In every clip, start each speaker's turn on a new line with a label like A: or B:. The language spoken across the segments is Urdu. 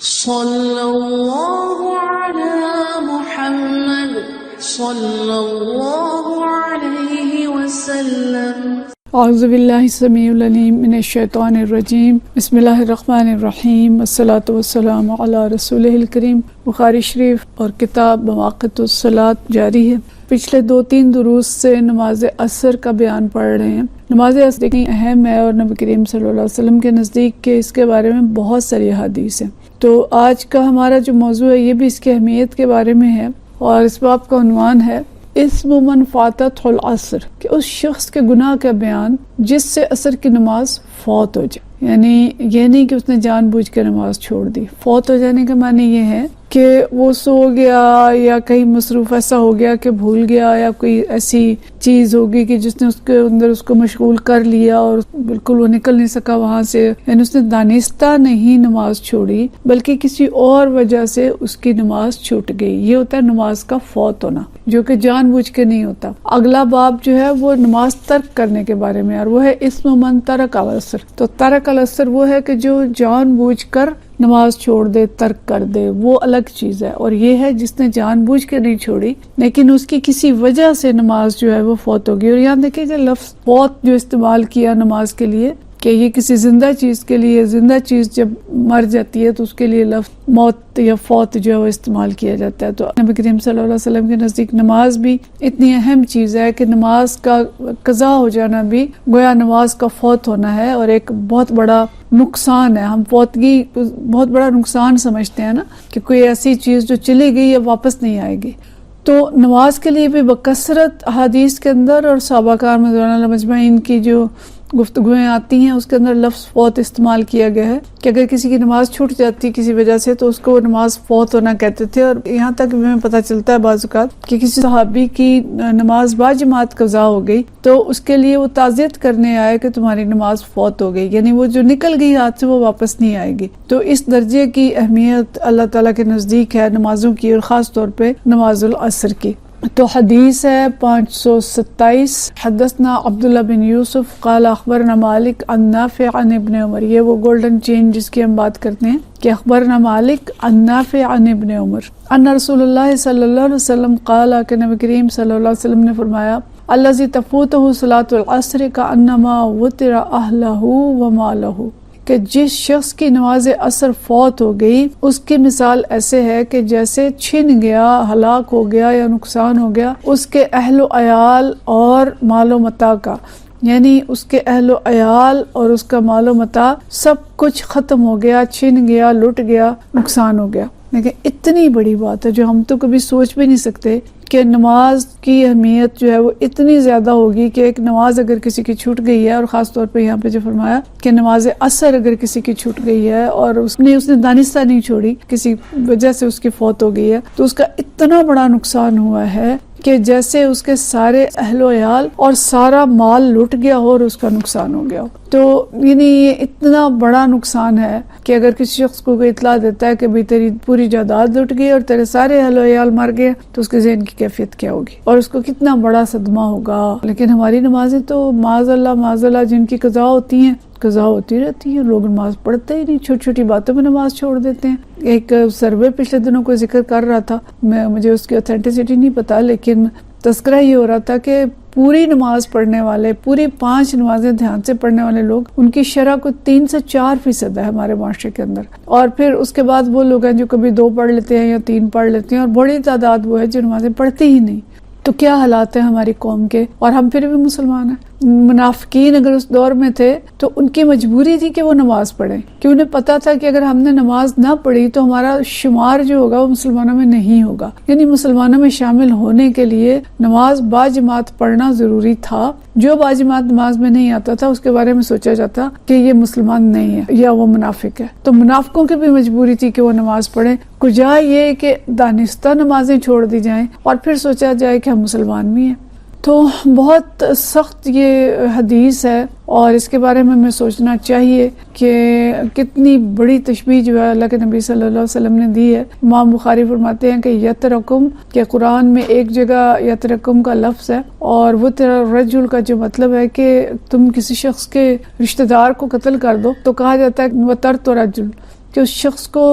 A: صلی اللہ علی محمد صلی اللہ علیہ وسلم۔
B: اعوذ باللہ السمیع العلیم من الشیطان الرجیم، بسم اللہ الرحمن الرحیم، والصلاة والسلام علی رسولہ الکریم۔ بخاری شریف اور کتاب مواقیت الصلاۃ جاری ہے۔ پچھلے 2-3 دروس سے نماز عصر کا بیان پڑھ رہے ہیں۔ نماز عصر اتنی اہم ہے اور نبی کریم صلی اللہ علیہ وسلم کے نزدیک کہ اس کے بارے میں بہت ساری احادیث ہیں۔ تو آج کا ہمارا جو موضوع ہے یہ بھی اس کی اہمیت کے بارے میں ہے، اور اس باب کا عنوان ہے اسم من فاتت العصر، کہ اس شخص کے گناہ کا بیان جس سے عصر کی نماز فوت ہو جائے۔ یعنی یہ نہیں کہ اس نے جان بوجھ کے نماز چھوڑ دی۔ فوت ہو جانے کا معنی یہ ہے کہ وہ سو گیا یا کہیں مصروف ایسا ہو گیا کہ بھول گیا، یا کوئی ایسی چیز ہوگی کہ جس نے اس کے اندر اس کو مشغول کر لیا اور بالکل وہ نکل نہیں سکا وہاں سے۔ یعنی اس نے دانستہ نہیں نماز چھوڑی بلکہ کسی اور وجہ سے اس کی نماز چھوٹ گئی۔ یہ ہوتا ہے نماز کا فوت ہونا، جو کہ جان بوجھ کے نہیں ہوتا۔ اگلا باب جو ہے وہ نماز ترک کرنے کے بارے میں، اور وہ ہے اسم من ترک العصر۔ تو ترک العصر وہ ہے کہ جو جان بوجھ کر نماز چھوڑ دے، ترک کر دے، وہ الگ چیز ہے۔ اور یہ ہے جس نے جان بوجھ کے نہیں چھوڑی لیکن اس کی کسی وجہ سے نماز جو ہے وہ فوت ہوگی۔ اور یہاں دیکھیں کہ لفظ فوت جو استعمال کیا نماز کے لیے، کہ یہ کسی زندہ چیز کے لیے، زندہ چیز جب مر جاتی ہے تو اس کے لیے لفظ موت یا فوت جو ہے وہ استعمال کیا جاتا ہے۔ تو نبی کریم صلی اللہ علیہ وسلم کے نزدیک نماز بھی اتنی اہم چیز ہے کہ نماز کا قضا ہو جانا بھی گویا نماز کا فوت ہونا ہے، اور ایک بہت بڑا نقصان ہے۔ ہم فوتگی بہت بڑا نقصان سمجھتے ہیں نا، کہ کوئی ایسی چیز جو چلی گئی یا واپس نہیں آئے گی۔ تو نماز کے لیے بھی بکثرت احادیث کے اندر اور صحابہ کرام رضوان اللہ مجمعین کی جو گفتگویں آتی ہیں اس کے اندر لفظ فوت استعمال کیا گیا ہے، کہ اگر کسی کی نماز چھوٹ جاتی کسی وجہ سے تو اس کو وہ نماز فوت ہونا کہتے تھے۔ اور یہاں تک بھی ہمیں پتہ چلتا ہے بعض اوقات کہ کسی صحابی کی نماز باجماعت قضا ہو گئی تو اس کے لیے وہ تعزیت کرنے آئے کہ تمہاری نماز فوت ہو گئی، یعنی وہ جو نکل گئی ہاتھ سے وہ واپس نہیں آئے گی۔ تو اس درجے کی اہمیت اللہ تعالیٰ کے نزدیک ہے نمازوں کی، اور خاص طور پہ نماز العصر کی۔ تو حدیث ہے 527، حدثنا عبداللہ بن یوسف قال اخبرنا مالک عن نافع عن ابن عمر۔ یہ وہ گولڈن چین جس کی ہم بات کرتے ہیں کہ اخبرنا مالک عن نافع عن ابن عمر ان رسول اللہ صلی اللہ علیہ وسلم قال، کہ نبی کریم صلی اللہ علیہ وسلم نے فرمایا الذی تفوتہ صلاۃ العصر کانما وطر اہلہ ومالہ، کہ جس شخص کی نماز عصر فوت ہو گئی اس کی مثال ایسے ہے کہ جیسے چھن گیا، ہلاک ہو گیا یا نقصان ہو گیا اس کے اہل و عیال اور مال و متاع کا۔ یعنی اس کے اہل و عیال اور اس کا مال و متاع سب کچھ ختم ہو گیا، چھن گیا، لٹ گیا، نقصان ہو گیا۔ لیکن اتنی بڑی بات ہے جو ہم تو کبھی سوچ بھی نہیں سکتے کہ نماز کی اہمیت جو ہے وہ اتنی زیادہ ہوگی کہ ایک نماز اگر کسی کی چھوٹ گئی ہے، اور خاص طور پہ یہاں پہ جو فرمایا کہ نماز عصر اگر کسی کی چھوٹ گئی ہے اور اس نے دانستہ نہیں چھوڑی، کسی وجہ سے اس کی فوت ہو گئی ہے، تو اس کا اتنا بڑا نقصان ہوا ہے کہ جیسے اس کے سارے اہل و عیال اور سارا مال لٹ گیا ہو اور اس کا نقصان ہو گیا ہو۔ تو یعنی یہ اتنا بڑا نقصان ہے کہ اگر کسی شخص کو کوئی اطلاع دیتا ہے کہ بھی تیری پوری جائیداد لٹ گئی اور تیرے سارے اہل و عیال مر گئے، تو اس کے ذہن کی کیفیت کیا ہوگی اور اس کو کتنا بڑا صدمہ ہوگا۔ لیکن ہماری نمازیں تو معاذ اللہ جن کی قضا ہوتی ہیں، قضا ہوتی رہتی ہے، لوگ نماز پڑھتے ہی نہیں، چھوٹی چھوٹی باتوں میں نماز چھوڑ دیتے ہیں۔ ایک سروے پچھلے دنوں کوئی ذکر کر رہا تھا، مجھے اس کی اوتھینٹسٹی نہیں پتا، لیکن تذکرہ یہ ہو رہا تھا کہ پوری نماز پڑھنے والے، پوری 5 نمازیں دھیان سے پڑھنے والے لوگ، ان کی شرح کو 3 سے 4% ہے ہمارے معاشرے کے اندر۔ اور پھر اس کے بعد وہ لوگ ہیں جو کبھی 2 پڑھ لیتے ہیں یا 3 پڑھ لیتے ہیں، اور بڑی تعداد وہ ہے جو نمازیں پڑھتے ہی نہیں۔ تو کیا حالات ہیں ہماری قوم کے، اور ہم پھر بھی مسلمان ہیں۔ منافقین اگر اس دور میں تھے تو ان کی مجبوری تھی کہ وہ نماز پڑھیں، کہ انہیں پتا تھا کہ اگر ہم نے نماز نہ پڑھی تو ہمارا شمار جو ہوگا وہ مسلمانوں میں نہیں ہوگا۔ یعنی مسلمانوں میں شامل ہونے کے لیے نماز باجماعت پڑھنا ضروری تھا۔ جو باجماعت نماز میں نہیں آتا تھا اس کے بارے میں سوچا جاتا کہ یہ مسلمان نہیں ہے یا وہ منافق ہے۔ تو منافقوں کی بھی مجبوری تھی کہ وہ نماز پڑھیں، کجا یہ کہ دانستہ نمازیں چھوڑ دی جائیں اور پھر سوچا جائے کہ ہم مسلمان بھی ہیں۔ تو بہت سخت یہ حدیث ہے، اور اس کے بارے میں ہمیں سوچنا چاہیے کہ کتنی بڑی تشبیہ جو ہے اللہ کے نبی صلی اللہ علیہ وسلم نے دی ہے۔ امام بخاری فرماتے ہیں کہ یترکم، کہ قرآن میں ایک جگہ یترکم کا لفظ ہے، اور وہ تیرا رجل کا جو مطلب ہے کہ تم کسی شخص کے رشتہ دار کو قتل کر دو، تو کہا جاتا ہے وترت رجل، کہ اس شخص کو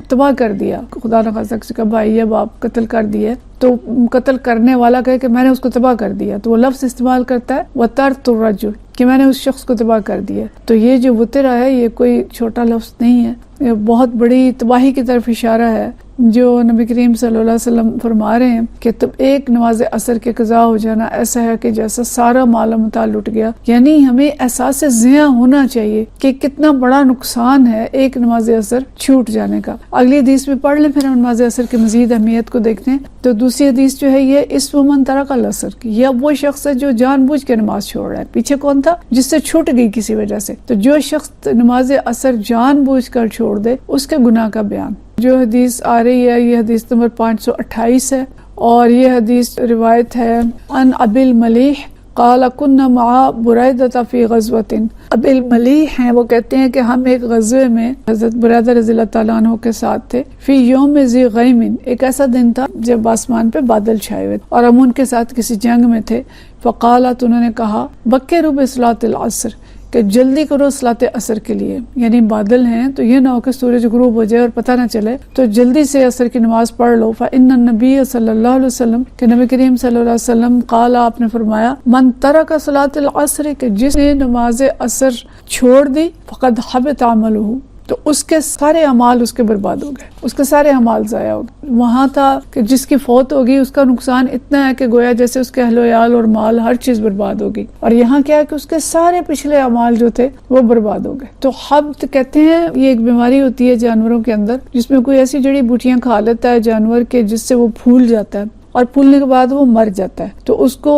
B: تباہ کر دیا، خدا نخواستہ کسی کا بھائی یا باپ قتل کر دیے تو قتل کرنے والا کہے کہ میں نے اس کو تباہ کر دیا، تو وہ لفظ استعمال کرتا ہے وَتَرْتُ الرَّجُلِ، کہ میں نے اس شخص کو تباہ کر دیا۔ تو یہ جو وطرہ ہے یہ کوئی چھوٹا لفظ نہیں ہے، یہ بہت بڑی تباہی کی طرف اشارہ ہے جو نبی کریم صلی اللہ علیہ وسلم فرما رہے ہیں کہ تب ایک نماز عصر کے قضا ہو جانا ایسا ہے کہ جیسا سارا مال و متاع لٹ گیا۔ یعنی ہمیں احساس زیاں ہونا چاہیے کہ کتنا بڑا نقصان ہے ایک نماز عصر چھوٹ جانے کا۔ اگلی حدیث میں پڑھ لیں پھر ہم نماز عصر کی مزید اہمیت کو دیکھتے ہیں۔ تو دوسری حدیث جو ہے یہ اسم من ترک العصر کی، یہ وہ شخص ہے جو جان بوجھ کے نماز چھوڑ رہا ہے۔ پیچھے کون تھا؟ جس سے چھوٹ گئی کسی وجہ سے۔ تو جو شخص نماز عصر جان بوجھ کر چھوڑ دے اس کے گناہ کا بیان۔ جو حدیث آ رہی ہے یہ حدیث نمبر 528 ہے، اور یہ حدیث روایت ہے عن ابی الملیح قال كنا مع بریدہ فی غزوۃ۔ ابی الملیح ہیں، وہ کہتے ہیں کہ ہم ایک غزوے میں حضرت بریدہ رضی اللہ تعالیٰ عنہ کے ساتھ تھے، فی یوم ذی غیم، ایک ایسا دن تھا جب آسمان پہ بادل چھائے ہوئے اور ہم ان کے ساتھ کسی جنگ میں تھے۔ فقالت، انہوں نے کہا، بکروا بصلاۃ العصر، کہ جلدی کرو صلاۃ عصر کے لیے، یعنی بادل ہیں تو یہ نہ ہو کہ سورج غروب ہو جائے اور پتہ نہ چلے، تو جلدی سے عصر کی نماز پڑھ لو۔ فإن النبی صلی اللہ علیہ وسلم، کہ نبی کریم صلی اللہ علیہ وسلم، قال، آپ نے فرمایا، من ترک صلاۃ العصر، کہ جس نے نماز عصر چھوڑ دی، فقد حبط عملہ، تو اس کے سارے اعمال اس کے برباد ہو گئے، اس کے سارے اعمال ضائع ہو گئے۔ وہاں تھا کہ جس کی فوت ہوگی اس کا نقصان اتنا ہے کہ گویا جیسے اس کے اہل و عیال اور مال ہر چیز برباد ہوگی، اور یہاں کیا ہے کہ اس کے سارے پچھلے اعمال جو تھے وہ برباد ہو گئے۔ تو حبط کہتے ہیں یہ ایک بیماری ہوتی ہے جانوروں کے اندر، جس میں کوئی ایسی جڑی بوٹیاں کھا لیتا ہے جانور کے جس سے وہ پھول جاتا ہے، اور پھولنے کے بعد وہ مر جاتا ہے، تو اس کو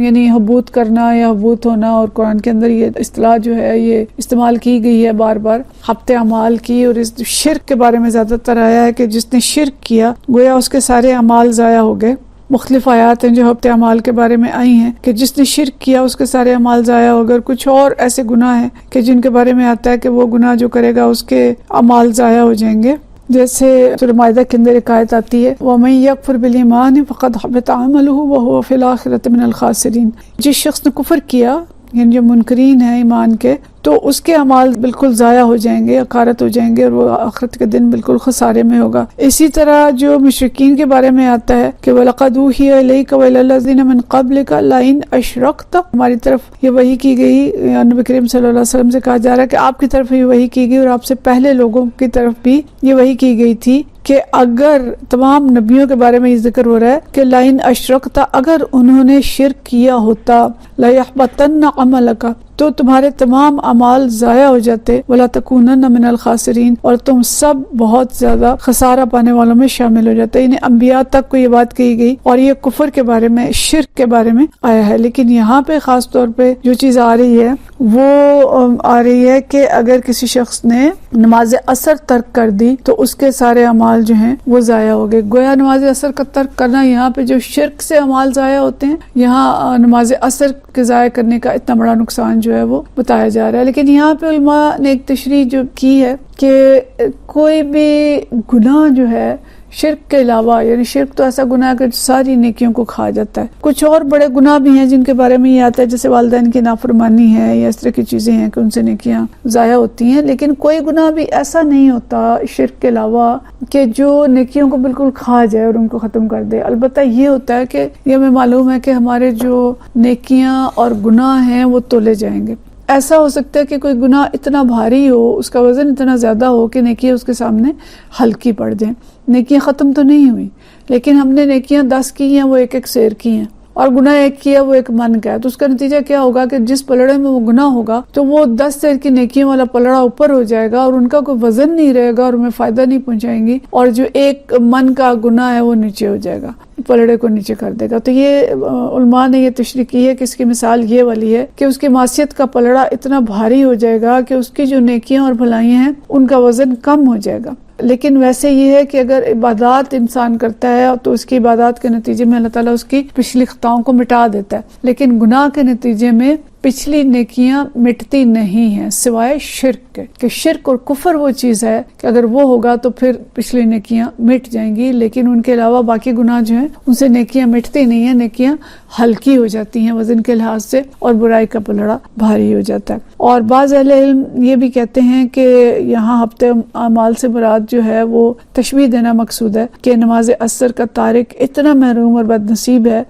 B: یعنی حبوط کرنا یا حبوط ہونا، اور قرآن کے اندر یہ اصطلاح جو ہے یہ استعمال کی گئی ہے بار بار حبط اعمال کی، اور اس شرک کے بارے میں زیادہ تر آیا ہے کہ جس نے شرک کیا گویا اس کے سارے اعمال ضائع ہو گئے۔ مختلف آیات ہیں جو حبط اعمال کے بارے میں آئی ہیں کہ جس نے شرک کیا اس کے سارے اعمال ضائع ہو گئے۔ کچھ اور ایسے گناہ ہیں کہ جن کے بارے میں آتا ہے کہ وہ گناہ جو کرے گا اس کے اعمال ضائع ہو جائیں گے، جیسے سورہ مائدہ کے اندر ایک آیت آتی ہے وَمَن يَكْفُرْ بِالْإِيمَانِ فَقَدْ حَبِطَ عَمَلُهُ وَهُوَ فِي الْآخِرَةِ مِنَ الْخَاسِرِينَ۔ جس شخص نے کفر کیا، یعنی جو منکرین ہیں ایمان کے، تو اس کے اعمال بالکل ضائع ہو جائیں گے، اخارت ہو جائیں گے، اور وہ آخرت کے دن بالکل خسارے میں ہوگا۔ اسی طرح جو مشرکین کے بارے میں آتا ہے کہ وَلَقَدْ أُوحِيَ إِلَيْكَ وَإِلَى الَّذِينَ مِن قَبْلِكَ لَئِنْ أَشْرَكْتَ، ہماری طرف یہ وحی کی گئی، نبی کریم صلی اللہ علیہ وسلم سے کہا جا رہا ہے کہ آپ کی طرف یہ وحی کی گئی اور آپ سے پہلے لوگوں کی طرف بھی یہ وحی کی گئی تھی کہ اگر تمام نبیوں کے بارے میں یہ ذکر ہو رہا ہے کہ لَئِنْ أَشْرَكْتَ، اگر انہوں نے شرک کیا ہوتا، لَيَحْبَطَنَّ عَمَلَكَ، تو تمہارے تمام اعمال ضائع ہو جاتے، وَلَا تَكُونَنَّ مِنَ الْخَاسِرِينَ، اور تم سب بہت زیادہ خسارہ پانے والوں میں شامل ہو جاتے۔ انہیں انبیاء تک کو یہ بات کہی گئی، اور یہ کفر کے بارے میں، شرک کے بارے میں آیا ہے۔ لیکن یہاں پہ خاص طور پہ جو چیز آ رہی ہے وہ آ رہی ہے کہ اگر کسی شخص نے نماز عصر ترک کر دی تو اس کے سارے اعمال جو ہیں وہ ضائع ہو گئے۔ گویا نماز عصر کا ترک کرنا، یہاں پہ جو شرک سے اعمال ضائع ہوتے ہیں، یہاں نماز عصر کے ضائع کرنے کا اتنا بڑا نقصان جو ہے وہ بتایا جا رہا ہے۔ لیکن یہاں پہ علماء نے ایک تشریح جو کی ہے کہ کوئی بھی گناہ جو ہے شرک کے علاوہ، یعنی شرک تو ایسا گناہ ہے کہ ساری نیکیوں کو کھا جاتا ہے، کچھ اور بڑے گناہ بھی ہیں جن کے بارے میں یہ آتا ہے، جیسے والدین کی نافرمانی ہے یا اس طرح کی چیزیں ہیں کہ ان سے نیکیاں ضائع ہوتی ہیں، لیکن کوئی گناہ بھی ایسا نہیں ہوتا شرک کے علاوہ کہ جو نیکیوں کو بالکل کھا جائے اور ان کو ختم کر دے۔ البتہ یہ ہوتا ہے کہ یہ ہمیں معلوم ہے کہ ہمارے جو نیکیاں اور گناہ ہیں وہ تولے جائیں گے۔ ایسا ہو سکتا ہے کہ کوئی گناہ اتنا بھاری ہو، اس کا وزن اتنا زیادہ ہو کہ نیکیاں اس کے سامنے ہلکی پڑ جائیں۔ نیکیاں ختم تو نہیں ہوئی، لیکن ہم نے نیکیاں 10 کی ہیں وہ ایک ایک سیر کی ہیں، اور گناہ ایک کیا وہ ایک من کا ہے، تو اس کا نتیجہ کیا ہوگا کہ جس پلڑے میں وہ گناہ ہوگا تو وہ 10 سیر کی نیکیوں والا پلڑا اوپر ہو جائے گا، اور ان کا کوئی وزن نہیں رہے گا اور ہمیں فائدہ نہیں پہنچائیں گی، اور جو ایک من کا گناہ ہے وہ نیچے ہو جائے گا، پلڑے کو نیچے کر دے گا۔ تو یہ علماء نے یہ تشریح کی ہے کہ اس کی مثال یہ والی ہے کہ اس کی معصیت کا پلڑا اتنا بھاری ہو جائے گا کہ اس کی جو نیکیاں اور بھلائیاں ہیں ان کا وزن کم ہو جائے گا۔ لیکن ویسے یہ ہے کہ اگر عبادات انسان کرتا ہے تو اس کی عبادات کے نتیجے میں اللہ تعالیٰ اس کی پچھلی خطاؤں کو مٹا دیتا ہے، لیکن گناہ کے نتیجے میں پچھلی نیکیاں مٹتی نہیں ہیں سوائے شرک کے، کہ شرک اور کفر وہ چیز ہے کہ اگر وہ ہوگا تو پھر پچھلی نیکیاں مٹ جائیں گی، لیکن ان کے علاوہ باقی گناہ جو ہیں ان سے نیکیاں مٹتی نہیں ہیں، نیکیاں ہلکی ہو جاتی ہیں وزن کے لحاظ سے، اور برائی کا پلڑا بھاری ہو جاتا ہے۔ اور بعض اہل علم یہ بھی کہتے ہیں کہ یہاں ہفتے اعمال سے مراد جو ہے وہ تشبیہ دینا مقصود ہے کہ نماز عصر کا تارک اتنا محروم اور بد نصیب ہے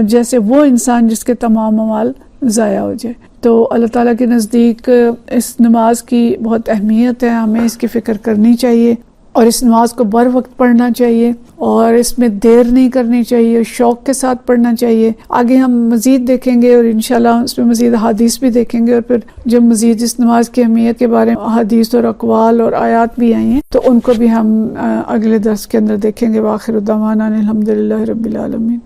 B: جیسے وہ انسان جس کے تمام اعمال ضائع ہو جائے۔ تو اللہ تعالیٰ کے نزدیک اس نماز کی بہت اہمیت ہے، ہمیں اس کی فکر کرنی چاہیے اور اس نماز کو بر وقت پڑھنا چاہیے اور اس میں دیر نہیں کرنی چاہیے، شوق کے ساتھ پڑھنا چاہیے۔ آگے ہم مزید دیکھیں گے اور انشاءاللہ اس میں مزید احادیث بھی دیکھیں گے، اور پھر جب مزید اس نماز کی اہمیت کے بارے میں احادیث اور اقوال اور آیات بھی آئی ہیں تو ان کو بھی ہم اگلے درس کے اندر دیکھیں گے۔ وآخر دعوانا الحمدللہ رب العالمین۔